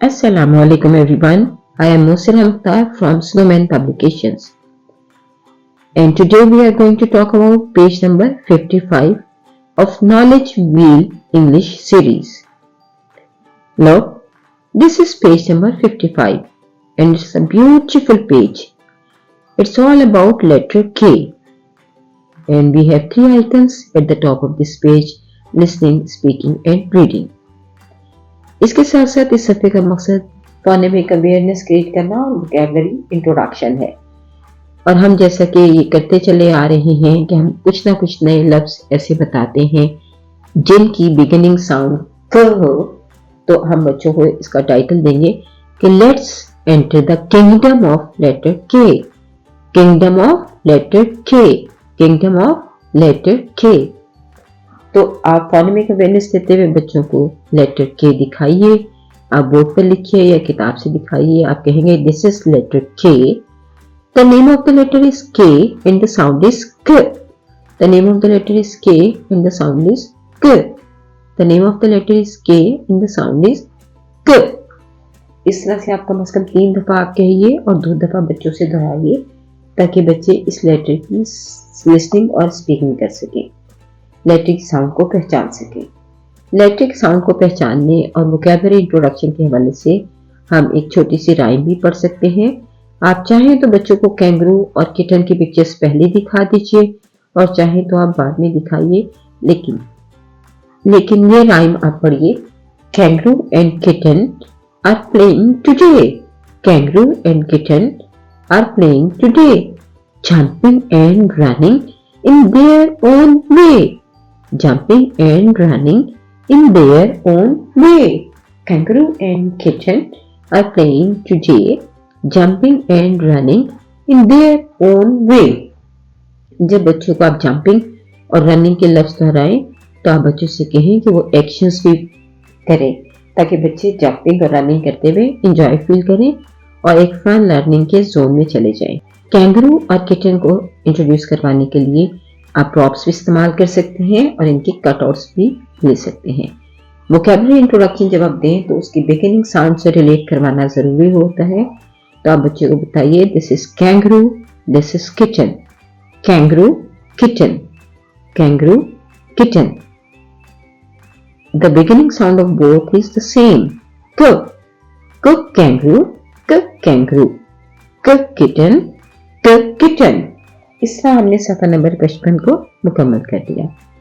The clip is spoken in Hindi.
Assalamu alaikum everyone. I am Musir Mukhtar from Snowman Publications. And today we are going to talk about page number 55 of Knowledge Wheel English series. Look, this is page number 55 and it's a beautiful page. It's all about letter K. And we have 3 icons at the top of this page: listening, speaking and reading. इसके साथ साथ इस सफ़े का मकसद फोनेमिक अवेयरनेस क्रिएट करना और वोकैबुलरी इंट्रोडक्शन है। और हम जैसा कि ये करते चले आ रहे हैं कि हम कुछ ना कुछ नए लफ्ज ऐसे बताते हैं जिनकी बिगिनिंग साउंड क हो, तो हम बच्चों को इसका टाइटल देंगे कि let's enter the kingdom of letter K. Kingdom of letter K, kingdom of letter K. तो आप फोनेमिक अवेयरनेस देते हुए बच्चों को लेटर के दिखाइए, आप बोर्ड पर लिखिए या किताब से दिखाइए। आप कहेंगे this is letter K, the name of the letter is K and the sound is क। The name of the letter is K and the sound is क। The name of the letter is K and the sound is क। इस तरह से आप कम से कम 3 दफा आप कहिए और 2 दफा बच्चों से दोहराइए ताकि बच्चे इस लेटर की लिसनिंग और स्पीकिंग कर सकें, लेटर की साउंड को पहचान सके। लेटर की साउंड को पहचानने और वोकैबुलरी इंट्रोडक्शन के हवाले से हम एक छोटी सी राइम भी पढ़ सकते हैं। आप चाहें तो बच्चों को कैंगरू और किटन की पिक्चर्स पहले दिखा दीजिए और चाहें तो आप बाद में दिखाइए, लेकिन ये राइम आप पढ़िए। Kangaroo and kitten are playing today. Kangaroo and kitten are playing today, jumping and running in their own way. Jumping and running in their own way. Kangaroo and kitten are playing today, jumping and running in their own way. जब बच्चों को आप जंपिंग और रनिंग के लफ्ज दोहराएं तो आप बच्चों से कहें कि वो एक्शंस भी करें ताकि बच्चे जंपिंग और रनिंग करते हुए इंजॉय फील करें और एक फन लर्निंग के जोन में चले जाएं। कैंगरू और किटन को इंट्रोड्यूस करवाने के लिए आप प्रॉप्स भी इस्तेमाल कर सकते हैं और इनके कटआउट्स भी ले सकते हैं। वोकैबुलरी इंट्रोडक्शन जब आप दें तो उसकी बिगिनिंग साउंड से रिलेट करवाना ज़रूरी होता है। तो आप बच्चे को बताइए this is kangaroo, this is kitten. Kangaroo kitten, kangaroo kitten. The beginning sound of both is the same, क। क कैंगरू, क कैंगरू, क किटन, क किटन। इस तरह हमने सफ़ा नंबर 55 को मुकम्मल कर दिया।